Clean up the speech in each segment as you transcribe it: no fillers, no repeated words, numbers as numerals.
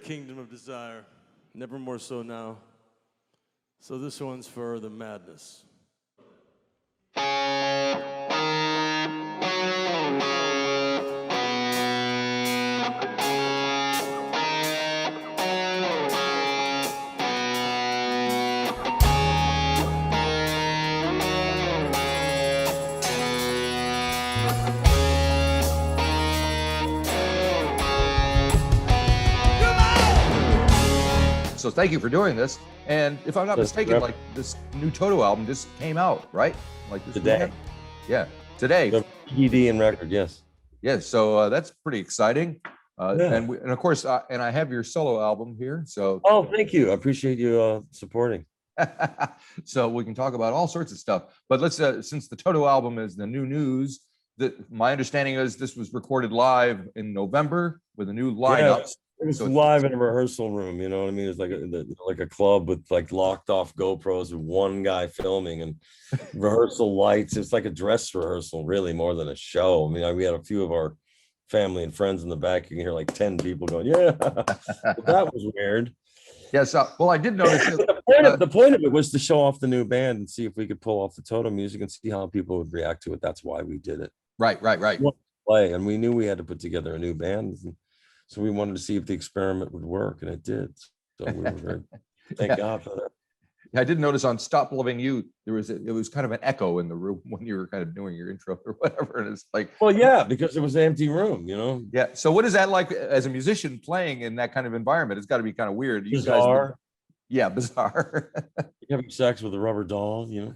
kingdom of desire, never more so now. So this one's for the madness. So thank you for doing this. And if I'm not mistaken, like this new Toto album just came out, right? Like this today. Weekend? Yeah, today. The CD and record, yes. Yeah, so that's pretty exciting. Yeah. And of course, and I have your solo album here. So oh, thank you. I appreciate you supporting. So we can talk about all sorts of stuff. But let's since the Toto album is the new news, that my understanding is this was recorded live in November with a new lineup. Yeah. It was live in a rehearsal room, you know what I mean? It's like a club with like locked off GoPros with one guy filming and rehearsal lights. It's like a dress rehearsal, really, more than a show. I mean, we had a few of our family and friends in the back. You can hear like 10 people going, yeah. That was weird. Yes. Well, I did notice the point of it was to show off the new band and see if we could pull off the Toto music and see how people would react to it. That's why we did it. Right. Play, and we knew we had to put together a new band. So we wanted to see if the experiment would work, and it did. So we were very thank God for that. I did notice on "Stop Loving You" it was kind of an echo in the room when you were kind of doing your intro or whatever, and it's like, well, yeah, because it was an empty room, you know. Yeah. So what is that like as a musician playing in that kind of environment? It's got to be kind of weird. Bizarre. Yeah, bizarre. Having sex with a rubber doll, you know.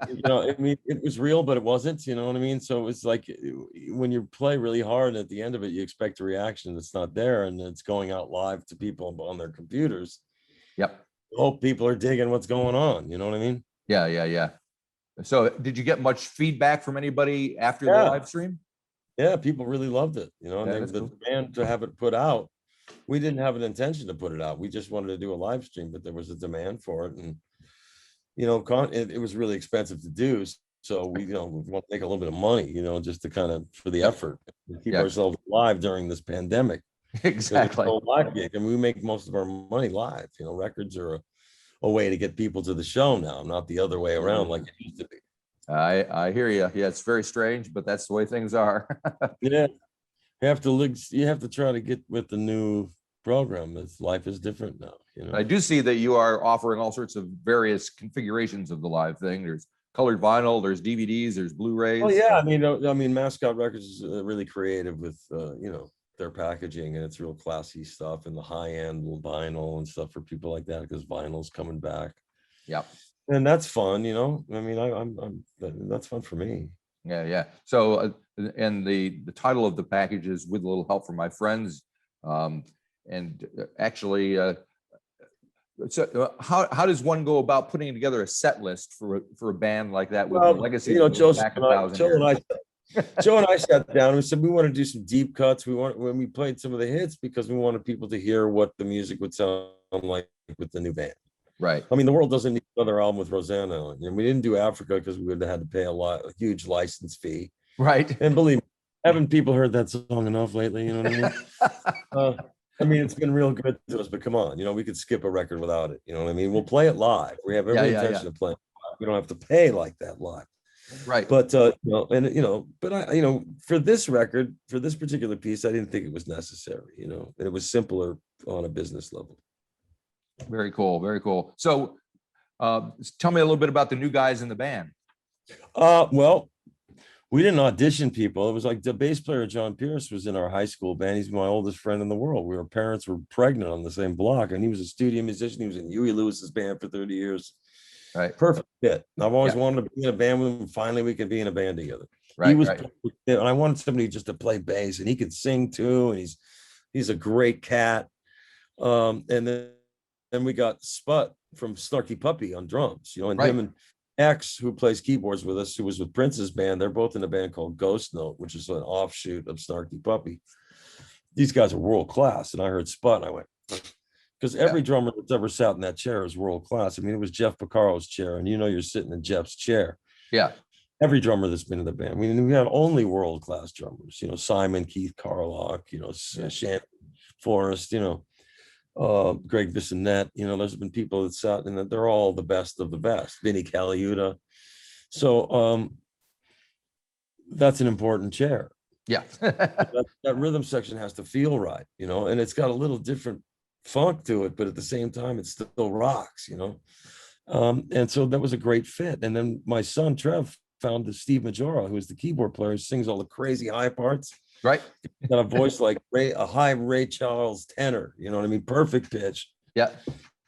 You know, I mean, it was real, but it wasn't, you know what I mean? So it's like when you play really hard and at the end of it, you expect a reaction that's not there, and it's going out live to people on their computers. Yep. Hope people are digging what's going on, you know what I mean? Yeah. So did you get much feedback from anybody after the live stream? Yeah, people really loved it, you know, and the demand to have it put out. We didn't have an intention to put it out. We just wanted to do a live stream, but there was a demand for it, and you know, it was really expensive to do. So we want to make a little bit of money, you know, just to kind of for the effort to keep ourselves alive during this pandemic. Exactly. Live gig, and we make most of our money live. You know, records are a way to get people to the show now, not the other way around like it used to be. I hear you. Yeah, it's very strange, but that's the way things are. Yeah, you have to try to get with the new program. Life is different now, you know. I do see that you are offering all sorts of various configurations of the live thing. There's colored vinyl, there's DVDs, there's Blu-rays. Oh yeah, I mean Mascot Records is really creative with you know, their packaging, and it's real classy stuff, and the high-end vinyl and stuff for people like that, because vinyl's coming back. Yeah, and that's fun, you know. I mean, that's fun for me. Yeah. So and the title of the package is "With a Little Help from My Friends." And actually, so how does one go about putting together a set list for a band like that with a legacy? You know, Joe and I sat down and we said we want to do some deep cuts. When we played some of the hits because we wanted people to hear what the music would sound like with the new band. Right. I mean, the world doesn't need another album with Rosanna on it. And we didn't do Africa because we would have had to pay a huge license fee. Right. And believe me, haven't people heard that song enough lately? You know what I mean? I mean, it's been real good to us, but come on, you know, we could skip a record without it. You know what I mean? We'll play it live. We have every intention of playing it live. We don't have to pay like that live. Right. But, you know, and, you know, but I, you know, for this record, for this particular piece, I didn't think it was necessary, you know, and it was simpler on a business level. Very cool. Very cool. So tell me a little bit about the new guys in the band. Well, we didn't audition people. It was like the bass player, John Pierce, was in our high school band. He's my oldest friend in the world. Our parents were pregnant on the same block, and he was a studio musician. He was in Huey Lewis's band for 30 years. Right. Perfect fit. I've always wanted to be in a band with him. Finally, we could be in a band together. Right. He was, and I wanted somebody just to play bass, and he could sing too. And he's a great cat. And then we got Sput from Snarky Puppy on drums, you know, and him and X, who plays keyboards with us, who was with Prince's band. They're both in a band called Ghost Note, which is an offshoot of Snarky Puppy. These guys are world class. And I heard Sput and I went, because every drummer that's ever sat in that chair is world class. I mean, it was Jeff Porcaro's chair, and you know, you're sitting in Jeff's chair. Yeah. Every drummer that's been in the band. I mean, we had only world class drummers, you know, Simon, Keith Carlock, you know, Shannon Forrest, you know. Greg Bissonette, there's been people that sat and they're all the best of the best. Vinny Caliuta. So that's an important chair. Yeah. That rhythm section has to feel right, and it's got a little different funk to it, but at the same time, it still rocks, and so that was a great fit. And then my son Trev found the Steve Majora, who is the keyboard player, who sings all the crazy high parts. Right. He's got a voice like a high Ray Charles tenor, you know what I mean? Perfect pitch. Yeah.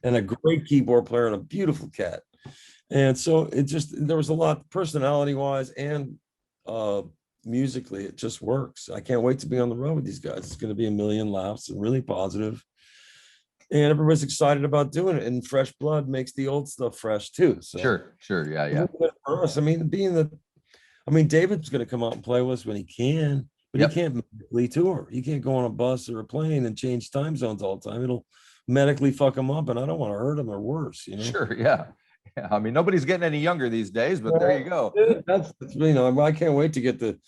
And a great keyboard player and a beautiful cat. And so there was a lot personality wise and musically, it just works. I can't wait to be on the road with these guys. It's going to be a million laughs and really positive. And everybody's excited about doing it. And fresh blood makes the old stuff fresh too. So Sure. Yeah. for us, I mean, David's going to come out and play with us when he can, but Yep. he can't medically tour. He can't go on a bus or a plane and change time zones all the time. It'll medically fuck him up, and I don't want to hurt him or worse, Sure. Yeah. I mean, nobody's getting any younger these days, but there you go. That's I can't wait to get the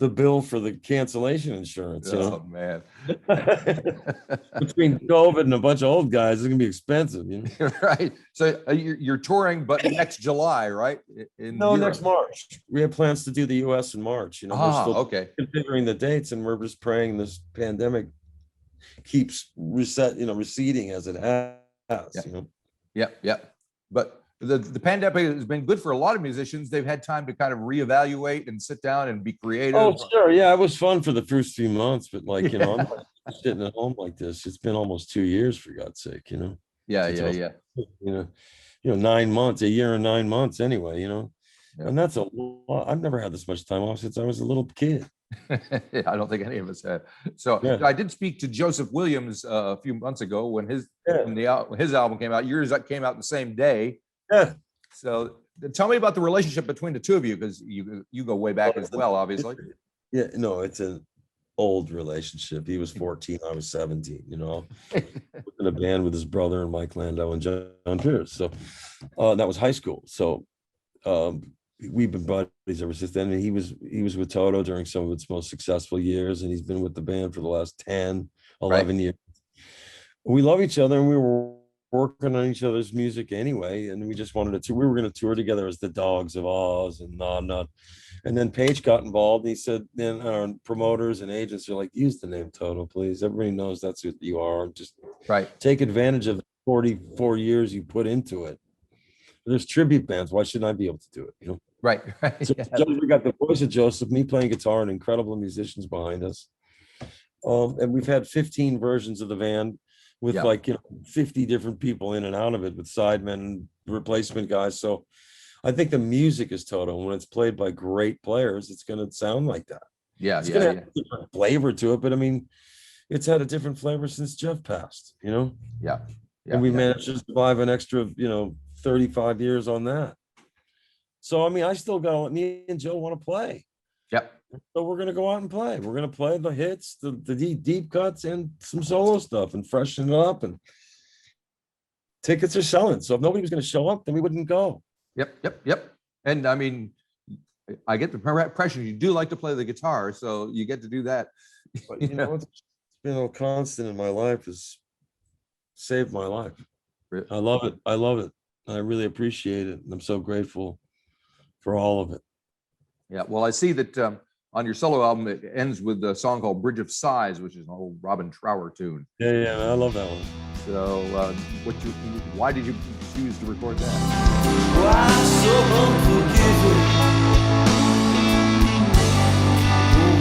bill for the cancellation insurance. Oh man. Between COVID and a bunch of old guys, it's gonna be expensive. Right. So you're touring, but next July, right? No, Europe. next March. We have plans to do the U.S. in March. We're still Okay. considering the dates, and we're just praying this pandemic keeps receding as it has. Yeah. But the pandemic has been good for a lot of musicians. They've had time to kind of reevaluate and sit down and be creative. Oh, sure. Yeah, it was fun for the first few months, but I'm not sitting at home like this. It's been almost 2 years, for God's sake, Yeah. 9 months, a year and 9 months anyway, Yeah. and that's a lot. I've never had this much time off since I was a little kid. I don't think any of us have. So Yeah. I did speak to Joseph Williams a few months ago when his album came out. Yours came out the same day. Yeah. So tell me about the relationship between the two of you, because you go way back as well, obviously. Yeah, no, it's an old relationship. He was 14, I was 17, in a band with his brother and Mike Landau and John Pierce. So that was high school. So we've been buddies ever since then. And he was with Toto during some of its most successful years, and he's been with the band for the last 10, 11 years. We love each other, and we were working on each other's music anyway, and we just wanted to. We were going to tour together as the Dogs of Oz and Nod. And then Page got involved. And he said, then our promoters and agents are like, use the name Toto, please. Everybody knows that's who you are. Just take advantage of the 44 years you put into it. There's tribute bands. Why shouldn't I be able to do it? Right. So we got the voice of Joseph, me playing guitar, and incredible musicians behind us. And we've had 15 versions of the band with 50 different people in and out of it, with sidemen, replacement guys. So I think the music is Toto. When it's played by great players, it's going to sound like that. Yeah. It's going to have a different flavor to it, but I mean, it's had a different flavor since Jeff passed, Yeah. And we managed to survive an extra, 35 years on that. So, I mean, I still got, me and Joe want to play. Yep. So we're going to go out and play. We're going to play the hits, the deep cuts, and some solo stuff, and freshen it up. And tickets are selling. So if nobody was going to show up, then we wouldn't go. Yep. And I mean, I get the impression you do like to play the guitar, so you get to do that. But, it's been a constant in my life, has saved my life. I love it. I really appreciate it. And I'm so grateful for all of it. Yeah. Well, I see that on your solo album, it ends with a song called Bridge of Sighs, which is an old Robin Trower tune. Yeah, I love that one. So why did you choose to record that? Why so unforgiving?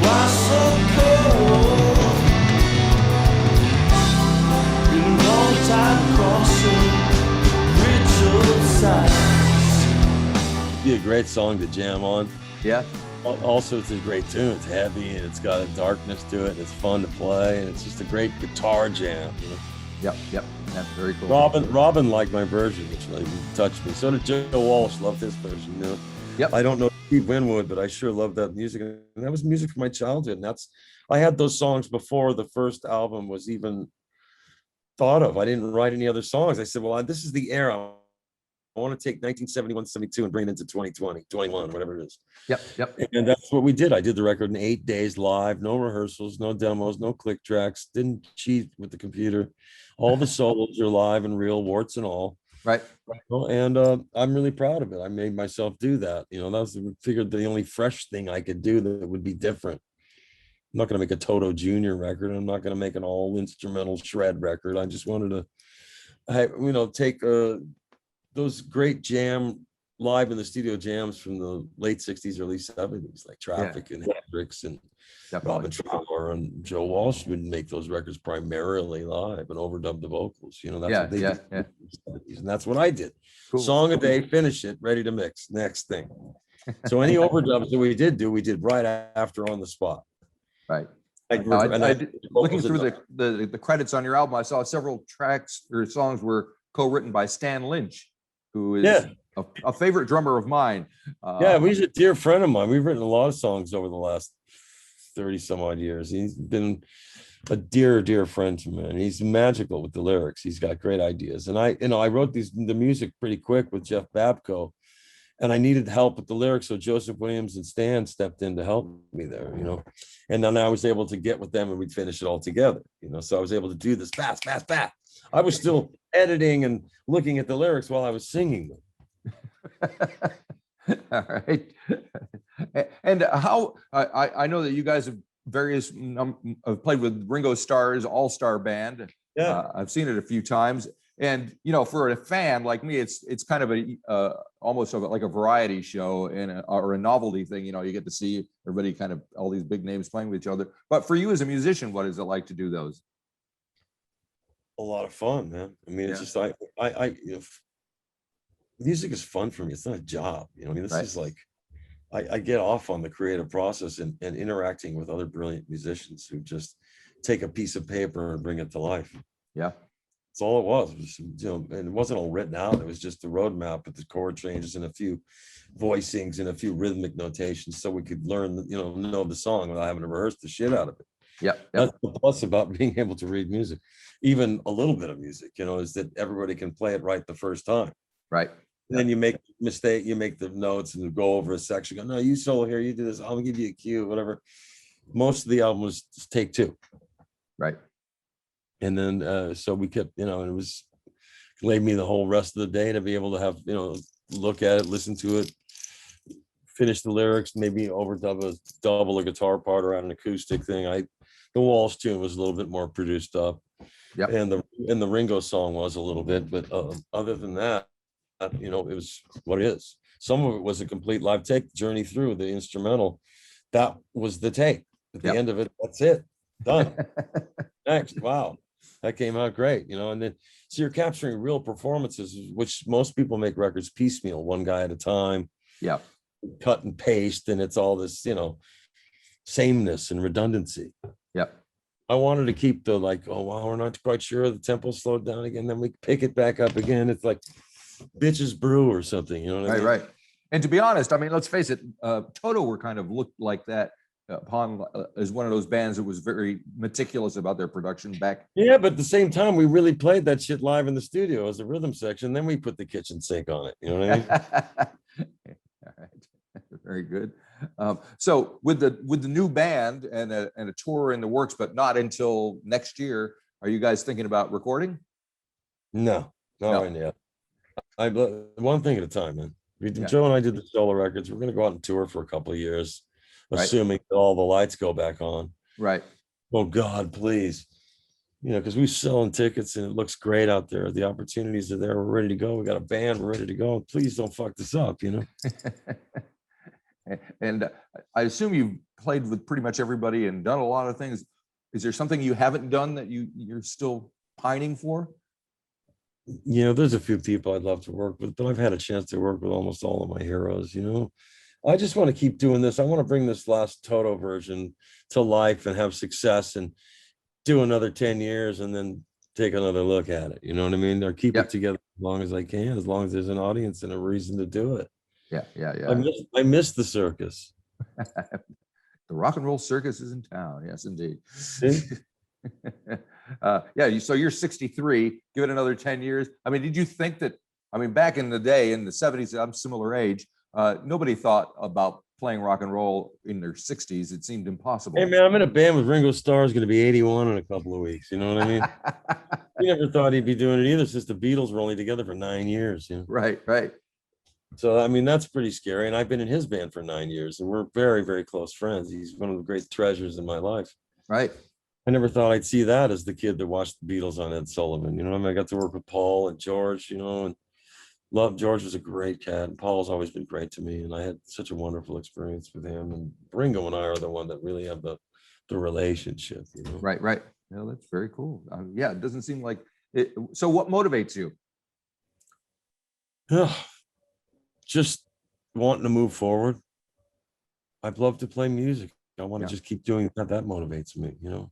Why so cold? Been a long time crossing Bridge of Sighs. Be a great song to jam on. Yeah. Also, it's a great tune. It's heavy and it's got a darkness to it. And it's fun to play, and it's just a great guitar jam. Yep. That's very cool. Robin liked my version, which really touched me. So did Joe Walsh. Loved his version. Yep. I don't know Steve Winwood, but I sure love that music, and that was music from my childhood. And I had those songs before the first album was even thought of. I didn't write any other songs. I said, well, this is the era I want to take 1971, 72 and bring it into 2020, 21, whatever it is. Yep. Yep. And that's what we did. I did the record in 8 days live, no rehearsals, no demos, no click tracks, didn't cheat with the computer. All the solos are live and real, warts and all. Right. And I'm really proud of it. I made myself do that. You know, that was figured the only fresh thing I could do that would be different. I'm not going to make a Toto Jr. record. I'm not going to make an all instrumental shred record. I just wanted to, take those great jam live in the studio jams from the late 60s, early 70s, like Traffic and Hendrix and Robin Trower and Joe Walsh would make those records primarily live and overdub the vocals. You know, that's what they did. And that's what I did. Cool. Song a day, finish it, ready to mix. Next thing. So any overdubs that we did right after on the spot. Right. Looking through the credits on your album, I saw several tracks or songs were co-written by Stan Lynch, who is a favorite drummer of mine. He's a dear friend of mine. We've written a lot of songs over the last 30 some odd years. He's been a dear friend to me, and he's magical with the lyrics. He's got great ideas. And I wrote the music pretty quick with Jeff Babco, and I needed help with the lyrics. So Joseph Williams and Stan stepped in to help me there, and then I was able to get with them and we'd finish it all together, so I was able to do this fast. I was still editing and looking at the lyrics while I was singing them. All right. And how I know that you guys have have played with Ringo Starr's All-Star Band. Yeah, I've seen it a few times. And for a fan like me, it's kind of almost like a variety show or a novelty thing. You get to see everybody kind of all these big names playing with each other. But for you as a musician, what is it like to do those? A lot of fun, man. I mean, it's just music is fun for me. It's not a job. This is like I get off on the creative process and interacting with other brilliant musicians who just take a piece of paper and bring it to life. Yeah. That's all it was. And it wasn't all written out. It was just the roadmap with the chord changes and a few voicings and a few rhythmic notations, so we could learn, know the song without having to rehearse the shit out of it. Yep. That's the plus about being able to read music, even a little bit of music. Is that everybody can play it right the first time. Right. And then you make mistake, you make the notes and go over a section. Go, no, you solo here, you do this. I'll give you a cue, whatever. Most of the album was just take two. Right. And then so we kept, and it was laid me the whole rest of the day to be able to have, look at it, listen to it, finish the lyrics, maybe overdub a double a guitar part around an acoustic thing. The Walsh tune was a little bit more produced up. Yep. And the Ringo song was a little bit, but other than that, it was what it is. Some of it was a complete live take, Journey Through, the instrumental. That was the take. At the end of it, that's it. Done. Next. Wow. That came out great, and then so you're capturing real performances, which most people make records piecemeal, one guy at a time. Yeah. Cut and paste, and it's all this, sameness and redundancy. Yep. I wanted to keep the we're not quite sure, the tempo slowed down again, then we pick it back up again. It's like Bitches Brew or something, you know what I mean? Right. And to be honest, let's face it, Toto were kind of looked like that as one of those bands that was very meticulous about their production back. Yeah, but at the same time, we really played that shit live in the studio as a rhythm section. Then we put the kitchen sink on it. You know what I mean? All right. Very good. So with the new band and a tour in the works, but not until next year, are you guys thinking about recording? No. Right yet. One thing at a time, man. Joe and I did the solo records. We're going to go out and tour for a couple of years, assuming that all the lights go back on. Right. Oh God, please. Because we're selling tickets and it looks great out there. The opportunities are there. We're ready to go. We got a band. We're ready to go. Please don't fuck this up, And I assume you've played with pretty much everybody and done a lot of things. Is there something you haven't done that you're still pining for? There's a few people I'd love to work with, but I've had a chance to work with almost all of my heroes, I just want to keep doing this. I want to bring this last Toto version to life and have success and do another 10 years and then take another look at it. You know what I mean? Or keep it together as long as I can, as long as there's an audience and a reason to do it. Yeah. I miss the circus. The rock and roll circus is in town. Yes, indeed. So you're 63. Give it another 10 years. Did you think that I mean, back in the day, in the 70s, I'm similar age, nobody thought about playing rock and roll in their 60s. It seemed impossible. Hey man, I'm in a band with Ringo Starr, is going to be 81 in a couple of weeks. You know what I mean? We never thought he'd be doing it either, since the Beatles were only together for 9 years. You know? Right, right. So I mean, that's pretty scary. And I've been in his band for 9 years, and we're very, very close friends. He's one of the great treasures in my life. Right. I never thought I'd see that as the kid that watched the Beatles on Ed Sullivan. You know, I mean, I got to work with Paul and George, you know, and George was a great cat. And Paul's always been great to me. And I had such a wonderful experience with him. And Ringo and I are the one that really have the relationship, you know. Right, right. Yeah, that's very cool. Yeah, it doesn't seem like it. So what motivates you? Just wanting to move forward. I'd love to play music. I want to just keep doing that. That motivates me, you know.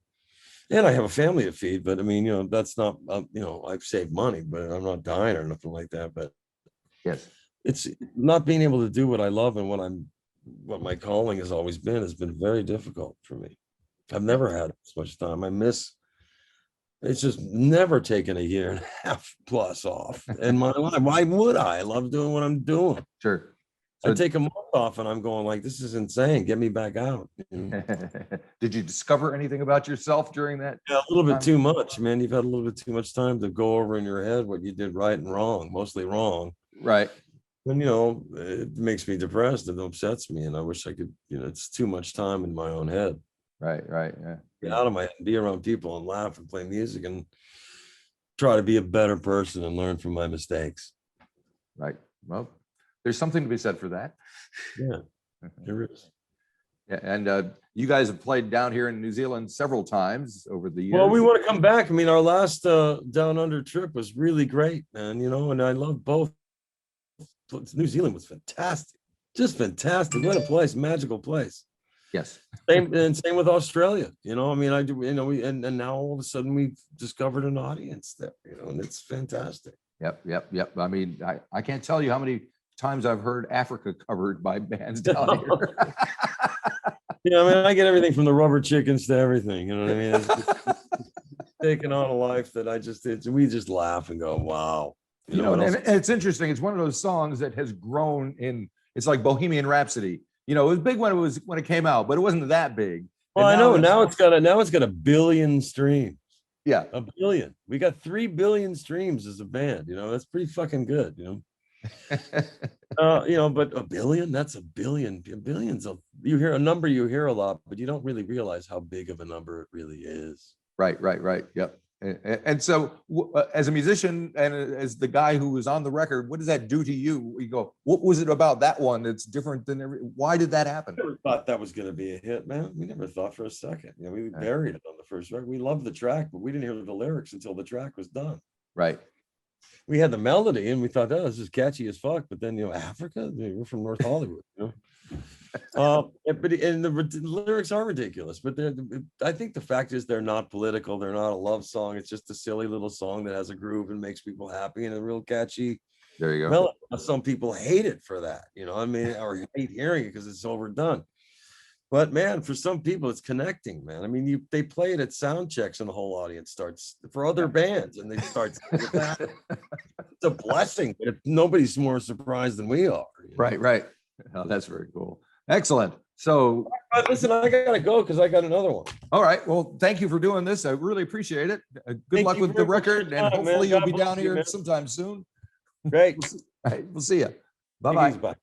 And I have a family to feed, but I mean, you know, that's not, you know, I've saved money, but I'm not dying or nothing like that. But yes, it's not being able to do what I love and what my calling has always been, has been very difficult for me. I've never had as much time. It's just never taken a year and a half plus off in my life. Why would I? I love doing what I'm doing. sure. I take a month off and I'm going like, this is insane. Get me back out. You know? Did you discover anything about yourself during that? Yeah, a little bit too much, man. You've had a little bit too much time to go over in your head what you did right and wrong, mostly wrong. Right. And, you know, it makes me depressed and upsets me. And I wish I could, you know, it's too much time in my own head. Right, right. Yeah. Get out of my head and be around people and laugh and play music and try to be a better person and learn from my mistakes. Right. Well, there's something to be said for that. Yeah, there is. Yeah, and you guys have played down here in New Zealand several times over the years. Well, we want to come back. I mean, our last down under trip was really great, man, you know, and I love both. New Zealand was fantastic, just fantastic. What a place, magical place. Yes. Same with Australia, you know. I mean, I do, you know, and now all of a sudden we've discovered an audience there, you know, and it's fantastic. Yep. I mean, I can't tell you how many times I've heard Africa covered by bands down here. Yeah, I mean, I get everything from the Rubber Chickens to everything, you know what I mean? It's taken on a life that we just laugh and go, wow. You know, and it's interesting. It's one of those songs that has grown in, it's like Bohemian Rhapsody. You know, it was big when it came out, but it wasn't that big. Well, I know now it's got a billion streams. Yeah, a billion. We got 3 billion streams as a band. You know, that's pretty fucking good. You know, you know, but a billion, that's a billion. Billions of, you hear a number, you hear a lot, but you don't really realize how big of a number it really is. Right. Yep. And so, as a musician and as the guy who was on the record, what does that do to you? You go, what was it about that one that's different than why did that happen? I never thought that was going to be a hit, man. We never thought for a second. You know, we buried it on the first record. We loved the track, but we didn't hear the lyrics until the track was done. Right. We had the melody and we thought, oh, this is catchy as fuck. But then, you know, Africa, we're from North Hollywood, you know. But the lyrics are ridiculous, but I think the fact is they're not political. They're not a love song. It's just a silly little song that has a groove and makes people happy and a real catchy. There you go. Melody. Some people hate it for that, you know. I mean, or hate hearing it because it's overdone. But man, for some people, it's connecting, man. I mean, they play it at sound checks and the whole audience starts for other bands, and they start. It's a blessing. Nobody's more surprised than we are. You know? Right. Oh, that's very cool. Excellent. So listen, I gotta go because I got another one. All right. Well, thank you for doing this. I really appreciate it. Good Thank luck you with the very much for record, your and time, hopefully man. you'll be God down bless you, here man. sometime soon. Great. All right. We'll see you. Bye-bye. Bye.